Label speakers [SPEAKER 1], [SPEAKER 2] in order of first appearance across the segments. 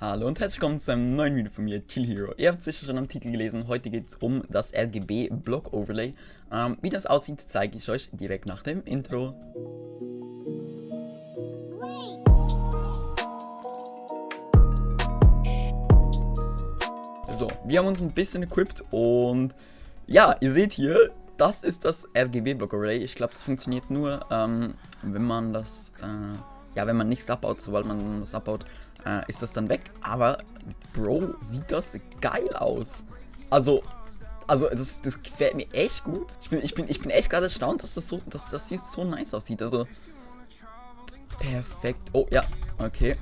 [SPEAKER 1] Hallo und herzlich willkommen zu einem neuen Video von mir, Chill Hero. Ihr habt es sicher schon am Titel gelesen, heute geht es um das RGB Block Overlay. Wie das aussieht, zeige ich euch direkt nach dem Intro. So, wir haben uns ein bisschen equipped und ja, ihr seht hier, das ist das RGB Block Overlay. Ich glaube, es funktioniert nur, wenn man das, wenn man nichts abbaut. Sobald man das abbaut, ist das dann weg. Aber, Bro, sieht das geil aus. Also das gefällt mir echt gut. Ich bin echt gerade erstaunt, dass das so nice aussieht. Also, perfekt. Oh, ja, okay.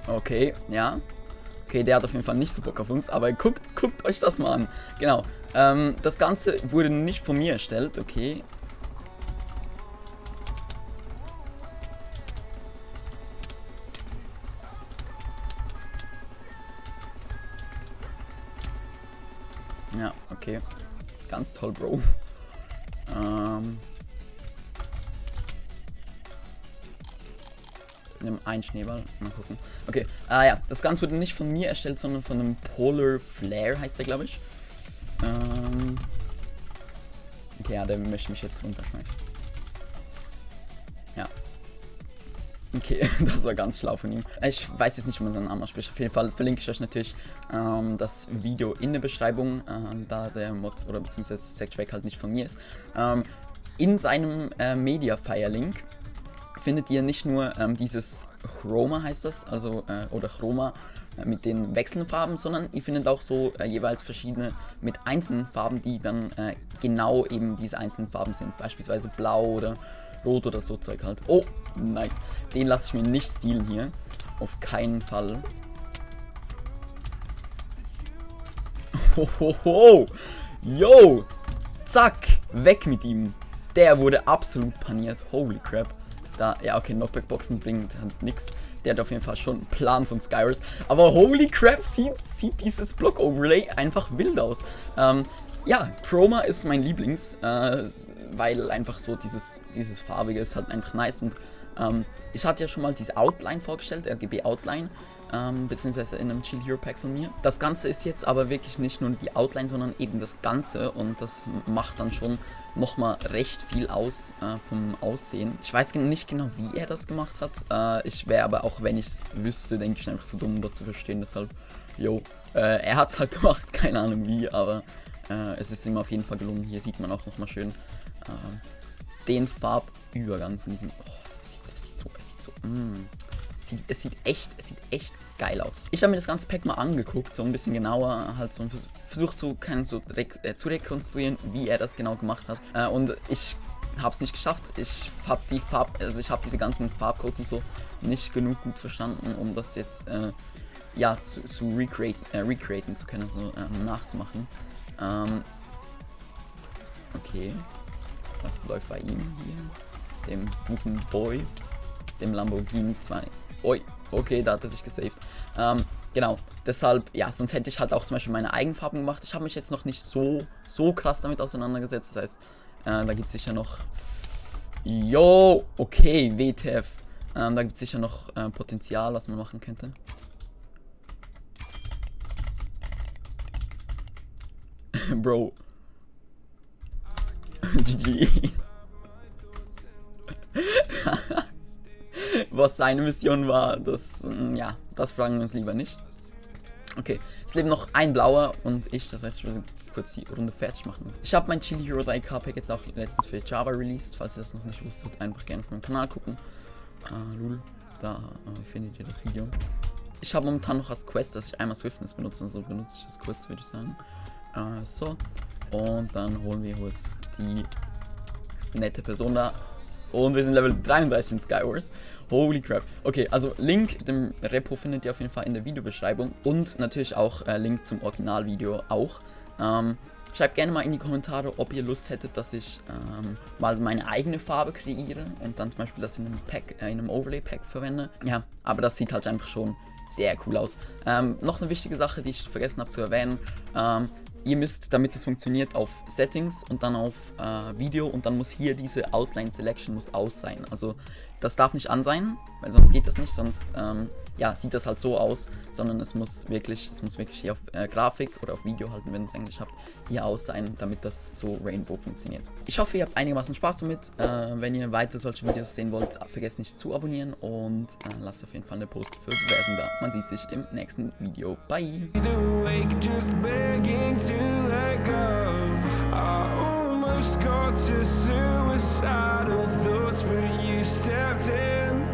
[SPEAKER 1] Okay, ja. Okay, der hat auf jeden Fall nicht so Bock auf uns, aber guckt euch das mal an. Genau. Das Ganze wurde nicht von mir erstellt, okay. Ja, okay. Ganz toll, Bro. Ein Schneeball, mal gucken. Okay, ja, das Ganze wurde nicht von mir erstellt, sondern von einem Polar Flare, heißt der, glaube ich. Okay, ja, der möchte mich jetzt runterschmeißen. Ja. Okay, das war ganz schlau von ihm. Ich weiß jetzt nicht, wie man seinen Namen ausspricht. Auf jeden Fall verlinke ich euch natürlich das Video in der Beschreibung, da der Mod oder beziehungsweise das Textpack halt nicht von mir ist. In seinem Mediafire-Link findet ihr nicht nur dieses Chroma, heißt das, also oder Chroma mit den wechselnden Farben, sondern ihr findet auch so jeweils verschiedene mit einzelnen Farben, die dann genau eben diese einzelnen Farben sind, beispielsweise blau oder rot oder so Zeug halt. Oh, nice. Den lasse ich mir nicht stehlen hier, auf keinen Fall. Hohoho, yo, zack, weg mit ihm. Der wurde absolut paniert, holy crap. Da, ja, okay, Knockback-Boxen bringt halt nix. Der hat auf jeden Fall schon einen Plan von Skywars. Aber holy crap, sieht dieses Block-Overlay einfach wild aus. Ja, Chroma ist mein Lieblings, weil einfach so dieses Farbige ist halt einfach nice. Und ich hatte ja schon mal diese Outline vorgestellt, RGB Outline, beziehungsweise in einem Chill Hero Pack von mir. Das Ganze ist jetzt aber wirklich nicht nur die Outline, sondern eben das Ganze und das macht dann schon nochmal recht viel aus vom Aussehen. Ich weiß nicht genau, wie er das gemacht hat. Ich wäre aber auch, wenn ich es wüsste, denke ich einfach zu dumm, um das zu verstehen. Deshalb, yo, er hat es halt gemacht, keine Ahnung wie, aber es ist ihm auf jeden Fall gelungen. Hier sieht man auch nochmal schön den Farbübergang von diesem. Oh, es sieht echt geil aus. Ich habe mir das ganze Pack mal angeguckt, so ein bisschen genauer, halt so versucht zu rekonstruieren, wie er das genau gemacht hat. Und ich habe es nicht geschafft. Ich habe diese ganzen Farbcodes und so nicht genug gut verstanden, um das jetzt ja zu recreaten zu können, so nachzumachen. Okay, was läuft bei ihm hier? Dem guten Boy, dem Lamborghini 2. Oi, okay, da hat er sich gesaved. Genau, deshalb, ja, sonst hätte ich halt auch zum Beispiel meine Eigenfarben gemacht. Ich habe mich jetzt noch nicht so krass damit auseinandergesetzt. Das heißt, da gibt es sicher noch. Yo, okay, WTF. Da gibt es sicher noch Potenzial, was man machen könnte. Bro. GG. Was seine Mission war, das fragen wir uns lieber nicht. Okay, es lebt noch ein blauer und ich, das heißt, ich will kurz die Runde fertig machen. Ich habe mein Chill Hero 3K Pack jetzt auch letztens für Java released, falls ihr das noch nicht wusstet, einfach gerne auf meinem Kanal gucken. Da findet ihr das Video. Ich habe momentan noch als Quest, dass ich einmal Swiftness benutze, also benutze ich das kurz, würde ich sagen. So, und dann holen wir uns die nette Person da. Und wir sind Level 33 in Skywars. Holy crap. Okay, also Link dem Repo findet ihr auf jeden Fall in der Videobeschreibung. Und natürlich auch Link zum Originalvideo auch. Schreibt gerne mal in die Kommentare, ob ihr Lust hättet, dass ich mal meine eigene Farbe kreiere. Und dann zum Beispiel das in einem Pack, in einem Overlay-Pack verwende. Ja, aber das sieht halt einfach schon sehr cool aus. Noch eine wichtige Sache, die ich vergessen habe zu erwähnen. ihr müsst, damit es funktioniert, auf Settings und dann auf Video und dann muss hier diese Outline Selection muss aus sein. Also das darf nicht an sein, weil sonst geht das nicht, sonst ja, sieht das halt so aus, sondern es muss wirklich hier auf Grafik oder auf Video halten, wenn ihr es Englisch habt, hier aus sein, damit das so Rainbow funktioniert. Ich hoffe, ihr habt einigermaßen Spaß damit. Wenn ihr weiter solche Videos sehen wollt, vergesst nicht zu abonnieren und lasst auf jeden Fall eine positive Bewertung da. Man sieht sich im nächsten Video. Bye! Got to suicide.